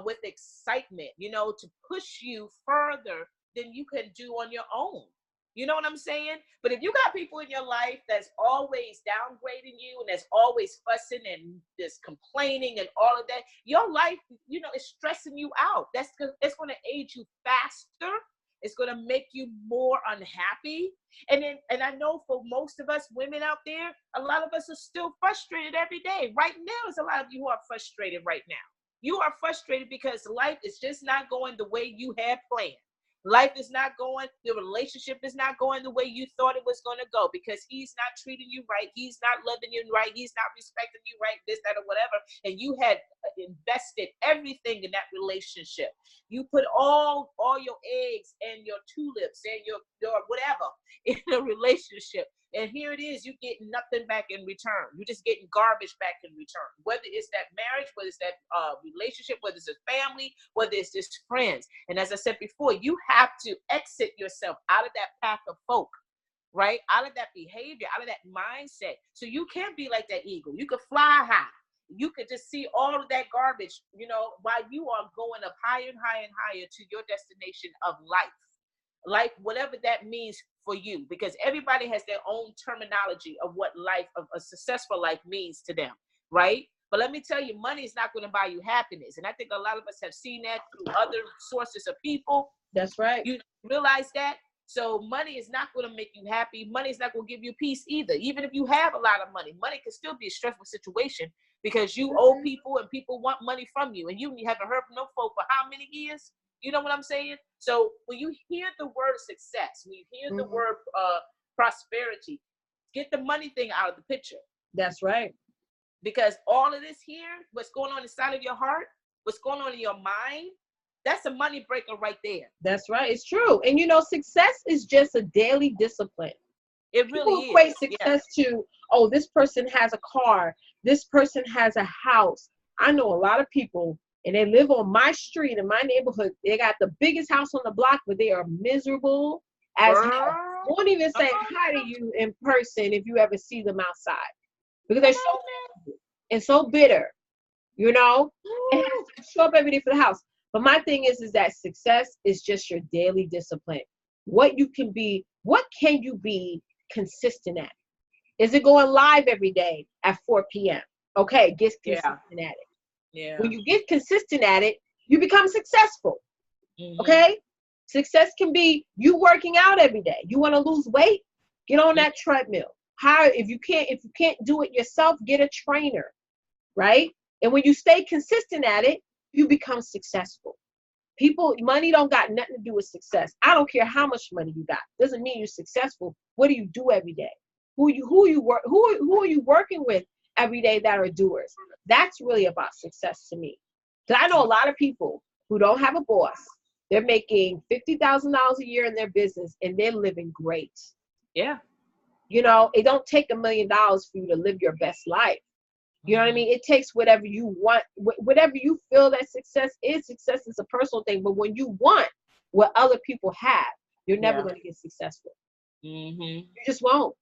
with excitement, you know, to push you further than you can do on your own. You know what I'm saying? But if you got people in your life that's always downgrading you and that's always fussing and just complaining and all of that, your life, you know, is stressing you out. It's going to age you faster. It's going to make you more unhappy. And I know for most of us women out there, a lot of us are still frustrated every day. Right now, there's a lot of you who are frustrated right now. You are frustrated because life is just not going the way you had planned. Life is not going, the relationship is not going the way you thought it was going to go, because he's not treating you right. He's not loving you right. He's not respecting you right, this, that, or whatever. And you had invested everything in that relationship. You put all your eggs and your tulips and your whatever in a relationship. And here it is, you get nothing back in return. You're just getting garbage back in return. Whether it's that marriage, whether it's that relationship, whether it's a family, whether it's just friends. And as I said before, you have to exit yourself out of that pack of folk, right? Out of that behavior, out of that mindset. So you can be like that eagle. You could fly high. You could just see all of that garbage, you know, while you are going up higher and higher and higher to your destination of life. Life, whatever that means for you, because everybody has their own terminology of what life, of a successful life means to them, right? But let me tell you, money is not going to buy you happiness. And I think a lot of us have seen that through other sources of people.
That's right.
You realize that? So money is not going to make you happy. Money is not going to give you peace either. Even if you have a lot of money, money can still be a stressful situation, because you owe people and people want money from you. And you haven't heard from no folk for how many years? You know what I'm saying? So when you hear the word success, when you hear the word prosperity, get the money thing out of the picture.
That's right.
Because all of this here, what's going on inside of your heart, what's going on in your mind, that's a money breaker right there.
That's right. It's true. And you know, success is just a daily discipline.
It really is.
People equate success to, oh, this person has a car, this person has a house. I know a lot of people, and they live on my street in my neighborhood. They got the biggest house on the block, but they are miserable as hell. Won't even say hi to you in person if you ever see them outside, because they're so miserable and so bitter, you know, and have to show up every day for the house. But my thing is that success is just your daily discipline. What can you be consistent at? Is it going live every day at 4 p.m.? Okay, get consistent at it.
Yeah.
When you get consistent at it, you become successful. Okay? Success can be you working out every day. You want to lose weight? Get on that treadmill. If you can't do it yourself, get a trainer, right? And when you stay consistent at it, you become successful. Money don't got nothing to do with success. I don't care how much money you got. Doesn't mean you're successful. What do you do every day? Who are you working with every day that are doers? That's really about success to me. Because I know a lot of people who don't have a boss. They're making $50,000 a year in their business, and they're living great.
Yeah.
You know, it don't take $1 million for you to live your best life. You know what I mean? It takes whatever you want, whatever you feel that success is. Success is a personal thing. But when you want what other people have, you're never going to get successful. You just won't.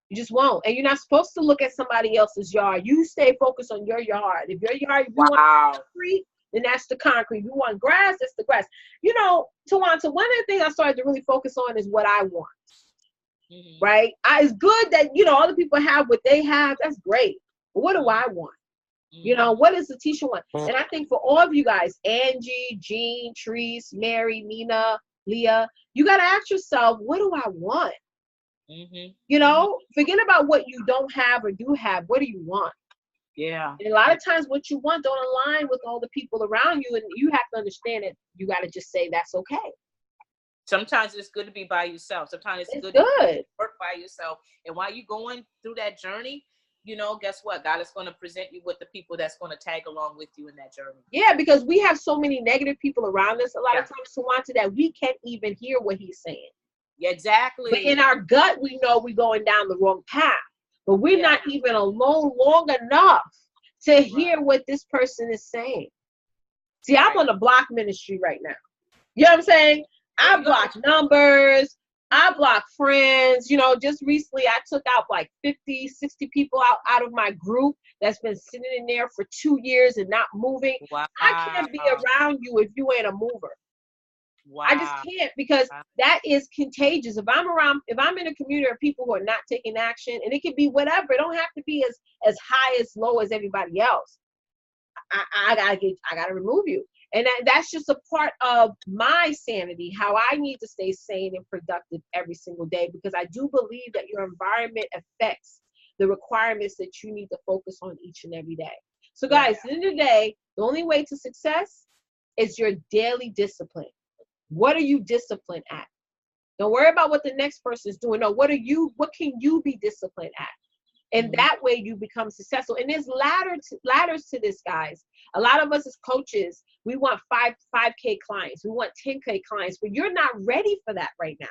You just won't. And you're not supposed to look at somebody else's yard. You stay focused on your yard. If your yard, if you want concrete, then that's the concrete. If you want grass, that's the grass. You know, Tawanta, one of the things I started to really focus on is what I want. Right? It's good that, you know, other people have what they have. That's great. But what do I want? You know, what does Letitia want? And I think for all of you guys, Angie, Jean, Treese, Mary, Nina, Leah, you got to ask yourself, what do I want? You know, forget about what you don't have or do have. What do you want?
Yeah.
And a lot of times what you want don't align with all the people around you, and you have to understand it. You got to just say that's okay.
Sometimes it's good to be by yourself. Sometimes it's good
to
work by yourself. And while you're going through that journey, guess what? God is going to present you with the people that's going to tag along with you in that journey.
Yeah, because we have so many negative people around us a lot of times, Tawanta, that we can't even hear what he's saying.
Yeah, exactly.
But in our gut, we know we're going down the wrong path. But we're not even alone long enough to hear what this person is saying. See, I'm on a block ministry right now. You know what I'm saying? I block numbers. I block friends. Just recently I took out like 50, 60 people out of my group that's been sitting in there for 2 years and not moving.
Wow.
I can't be around you if you ain't a mover.
Wow.
I just can't, because that is contagious. If I'm in a community of people who are not taking action, and it can be whatever, it don't have to be as high, as low as everybody else. I gotta remove you. And that's just a part of my sanity, how I need to stay sane and productive every single day, because I do believe that your environment affects the requirements that you need to focus on each and every day. So guys, at the end of the day, the only way to success is your daily discipline. What are you disciplined at? Don't worry about what the next person is doing. No, what can you be disciplined at? And that way you become successful. And there's ladders to this, guys. A lot of us as coaches, we want 5K clients. We want 10K clients, but you're not ready for that right now.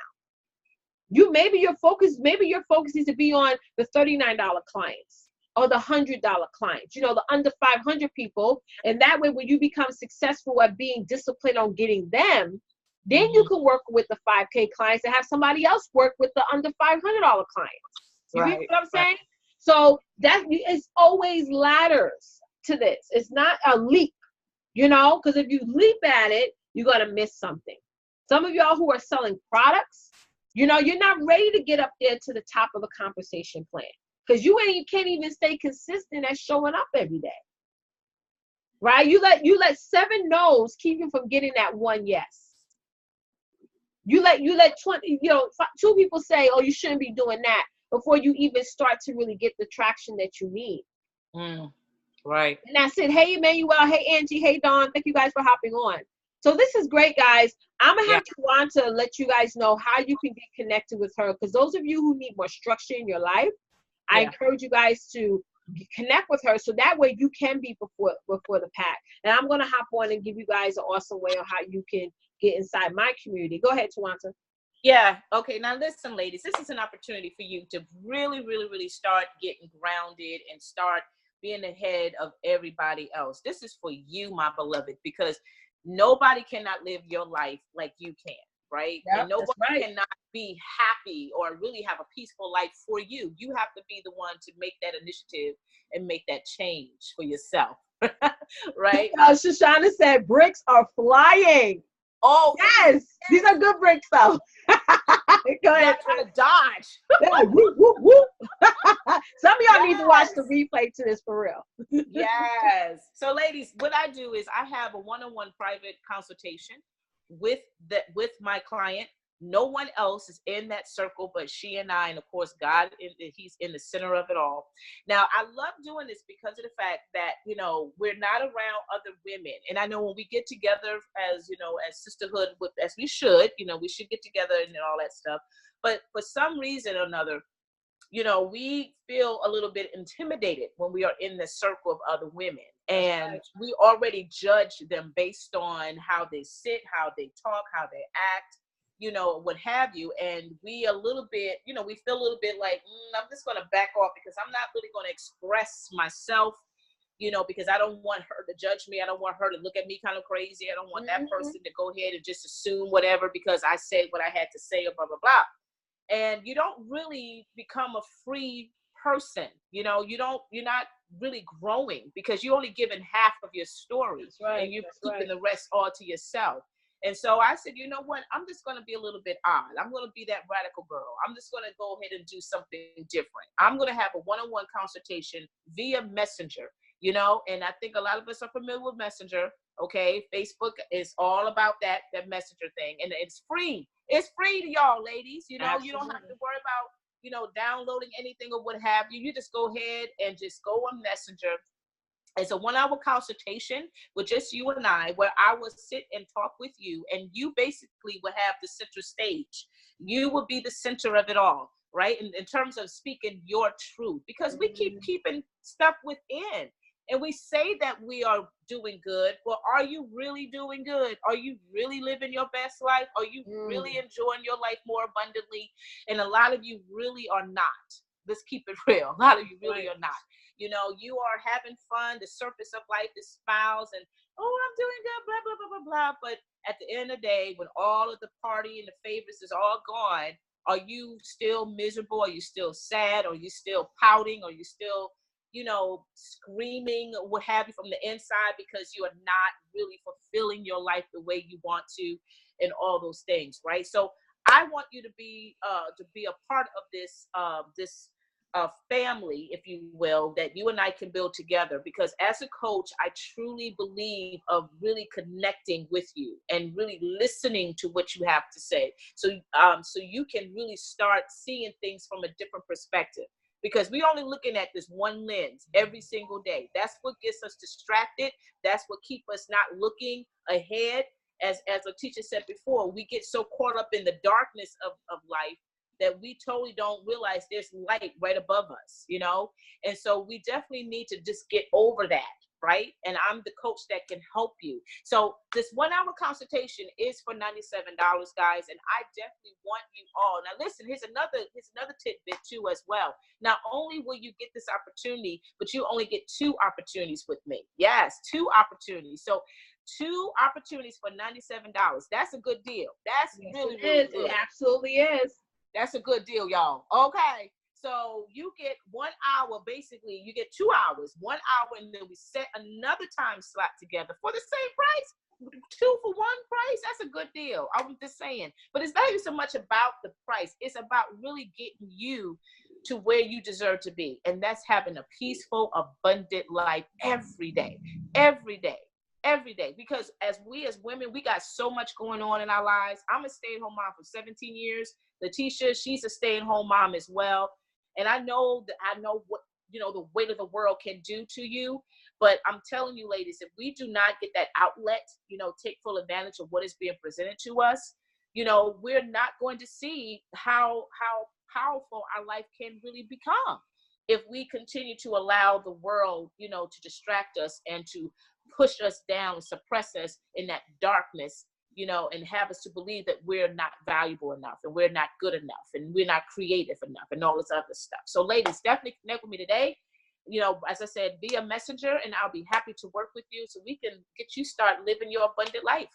Maybe your focus needs to be on the $39 clients or the $100 clients, the under 500 people. And that way, when you become successful at being disciplined on getting them, then you can work with the 5K clients and have somebody else work with the under $500 clients. You hear what I'm saying? So that is always ladders to this. It's not a leap, because if you leap at it, you're going to miss something. Some of y'all who are selling products, you're not ready to get up there to the top of a conversation plan, because you can't even stay consistent at showing up every day. Right? You let 7 no's keep you from getting that one yes. You let 20, 2 people say, oh, you shouldn't be doing that, before you even start to really get the traction that you need.
Right.
And that's it. Hey, Emmanuel. Hey, Angie. Hey, Dawn. Thank you guys for hopping on. So this is great, guys. I'm going to have to let you guys know how you can get connected with her, because those of you who need more structure in your life, I encourage you guys to connect with her, so that way you can be before the pack. And I'm going to hop on and give you guys an awesome way on how you can get inside my community. Go ahead, Tawanta.
Yeah. Okay. Now listen, ladies, this is an opportunity for you to really, really, really start getting grounded and start being ahead of everybody else. This is for you, my beloved, because nobody cannot live your life like you can, right?
Yep,
and nobody cannot be happy or really have a peaceful life for you. You have to be the one to make that initiative and make that change for yourself. Right?
Shoshana said bricks are flying.
Oh,
yes. These are good bricks, though. Go ahead.
Trying to dodge.
Like, whoop, whoop, whoop. Some of y'all need to watch the replay to this for real.
Yes. So, ladies, what I do is I have a one-on-one private consultation with my client. No one else is in that circle but she and I, and of course God, he's in the center of it all. Now, I love doing this because of the fact that we're not around other women, and I know when we get together as as sisterhood, as we should get together and all that stuff, but for some reason or another, we feel a little bit intimidated when we are in the circle of other women, and we already judge them based on how they sit, how they talk, how they act, what have you. And we a little bit, we feel a little bit like, I'm just going to back off, because I'm not really going to express myself, because I don't want her to judge me. I don't want her to look at me kind of crazy. I don't want that person to go ahead and just assume whatever because I said what I had to say, or blah, blah, blah. And you don't really become a free person. You're not really growing, because you're only giving half of your story, and you're keeping the rest all to yourself. And so I said, you know what? I'm just going to be a little bit odd. I'm going to be that radical girl. I'm just going to go ahead and do something different. I'm going to have a one-on-one consultation via Messenger, and I think a lot of us are familiar with Messenger. Okay. Facebook is all about that Messenger thing. And it's free. It's free to y'all, ladies. You don't have to worry about, downloading anything or what have you. You just go ahead and just go on Messenger It's a 1-hour consultation with just you and I, where I will sit and talk with you, and you basically will have the center stage. You will be the center of it all, right? In terms of speaking your truth, because we keeping stuff within. And we say that we are doing good. Well, are you really doing good? Are you really living your best life? Are you really enjoying your life more abundantly? And a lot of you really are not. Let's keep it real. A lot of you really are not. You know, you are having fun. The surface of life is smiles and, oh, I'm doing good, blah, blah, blah, blah, blah. But at the end of the day, when all of the party and the favors is all gone, are you still miserable? Are you still sad? Are you still pouting? Are you still, you know, screaming, what have you, from the inside, because you are not really fulfilling your life the way you want to, and all those things, right? So I want you to be a part of this family, if you will, that you and I can build together. Because as a coach, I truly believe of really connecting with you and really listening to what you have to say. So you can really start seeing things from a different perspective. Because we're only looking at this one lens every single day. That's what gets us distracted. That's what keeps us not looking ahead. As a teacher said before, we get so caught up in the darkness of life that we totally don't realize there's light right above us, you know? And so we definitely need to just get over that, right? And I'm the coach that can help you. So this 1-hour consultation is for $97, guys. And I definitely want you all. Now listen, here's another tidbit too as well. Not only will you get this opportunity, but you only get 2 opportunities with me. Yes, 2 opportunities. So 2 opportunities for $97. That's a good deal. That's really good.
It absolutely is.
That's a good deal, y'all. Okay. So you get 1 hour, basically, you get 2 hours, 1 hour, and then we set another time slot together for the same price. 2 for 1 price. That's a good deal. I was just saying. But it's not even so much about the price. It's about really getting you to where you deserve to be. And that's having a peaceful, abundant life every day. Every day. Every day. Because as women, we got so much going on in our lives. I'm a stay-at-home mom for 17 years. Letitia, she's a stay-at-home mom as well. And I know what, you know, the weight of the world can do to you. But I'm telling you, ladies, if we do not get that outlet, you know, take full advantage of what is being presented to us, you know, we're not going to see how powerful our life can really become if we continue to allow the world, you know, to distract us and to push us down, suppress us in that darkness, you know, and have us to believe that we're not valuable enough and we're not good enough and we're not creative enough and all this other stuff. So ladies, definitely connect with me today. You know, as I said, be a messenger, and I'll be happy to work with you so we can get you start living your abundant life.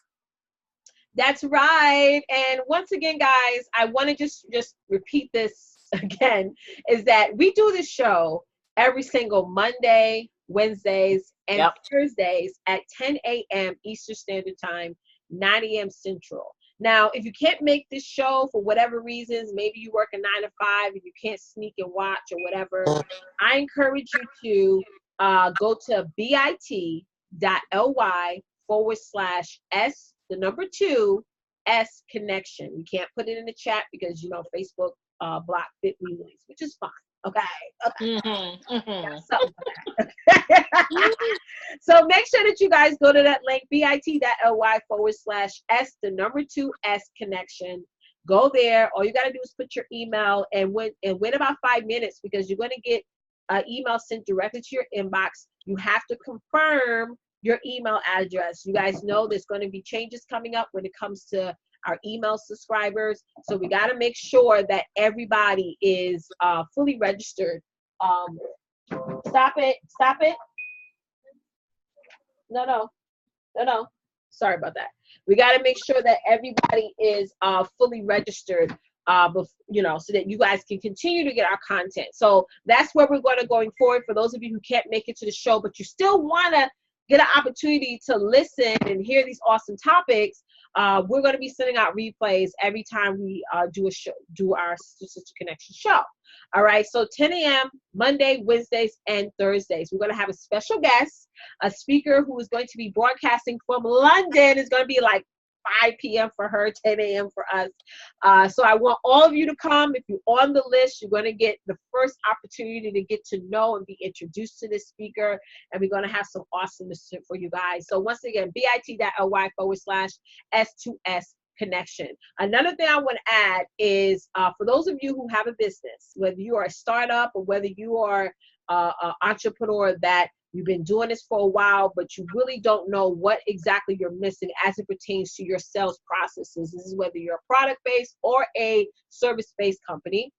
That's right. And once again, guys, I want to just repeat this again, is that we do this show every single Monday, Wednesdays, and Thursdays at 10 a.m. Eastern Standard Time, 9 a.m. Central. Now, if you can't make this show for whatever reasons, maybe you work a 9 to 5 and you can't sneak and watch or whatever, I encourage you to go to bit.ly/S connection. You can't put it in the chat because, you know, Facebook blocked Bit.ly links, which is fine. Okay. So make sure that you guys go to that link, bit.ly/S connection. Go there. All you got to do is put your email and wait about 5 minutes, because you're going to get an email sent directly to your inbox. You have to confirm your email address. You guys know there's going to be changes coming up when it comes to our email subscribers. So we got to make sure that everybody is fully registered. Stop it. No. Sorry about that. We got to make sure that everybody is fully registered, you know, so that you guys can continue to get our content. So that's where we're going forward. For those of you who can't make it to the show, but you still want to get an opportunity to listen and hear these awesome topics, we're going to be sending out replays every time we do our Sister Connection show. All right, so 10 a.m. Monday, Wednesdays, and Thursdays. We're going to have a special guest, a speaker who is going to be broadcasting from London. Is going to be like 5 p.m. for her, 10 a.m. for us. So I want all of you to come. If you're on the list, you're going to get the first opportunity to get to know and be introduced to this speaker. And we're going to have some awesomeness for you guys. So once again, bit.ly/S2S connection. Another thing I want to add is for those of you who have a business, whether you are a startup or whether you are an entrepreneur that you've been doing this for a while, but you really don't know what exactly you're missing as it pertains to your sales processes. This is whether you're a product-based or a service-based company.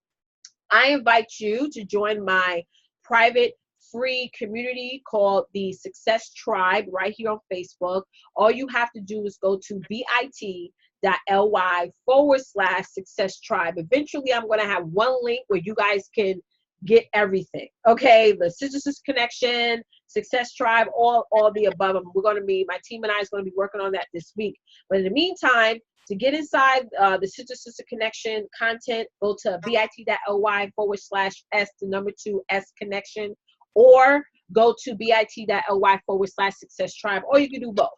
I invite you to join my private free community called the Success Tribe right here on Facebook. All you have to do is go to bit.ly/Success Tribe. Eventually, I'm going to have one link where you guys can get everything. Okay, the Sister Connection, Success Tribe, all the above. We're going to be, my team and I is going to be working on that this week. But in the meantime, to get inside the Sister Connection content, go to bit.ly/S connection, or go to bit.ly/Success Tribe, or you can do both.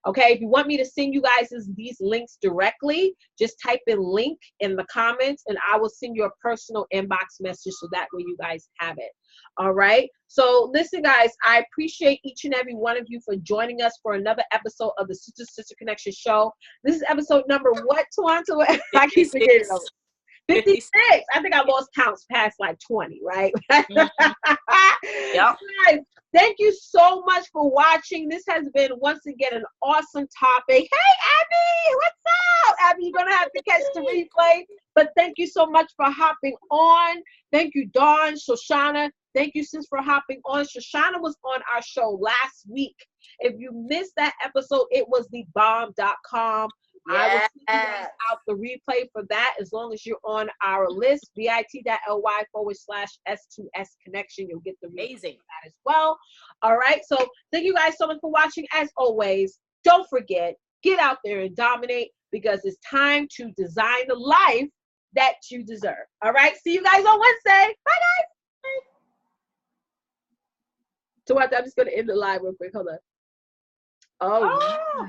Okay, if you want me to send you guys these links directly, just type in link in the comments and I will send you a personal inbox message so that way you guys have it. All right. So listen, guys, I appreciate each and every one of you for joining us for another episode of the Sister Connection show. This is episode number what, Toronto? I keep forgetting. 56. I think I lost counts past like 20, right?
Yep.
Guys, thank you so much for watching. This has been, once again, an awesome topic. Hey, Abby, what's up? Abby, you're going to have to catch the replay. But thank you so much for hopping on. Thank you, Dawn, Shoshana. Thank you, sis, for hopping on. Shoshana was on our show last week. If you missed that episode, it was thebomb.com. I will send you guys out the replay for that as long as you're on our list, bit.ly/S2S connection. You'll get the replay for that as well. All right. So thank you guys so much for watching. As always, don't forget, get out there and dominate because it's time to design the life that you deserve. All right. See you guys on Wednesday. Bye, guys. So I'm just going to end the live real quick. Hold on. Oh.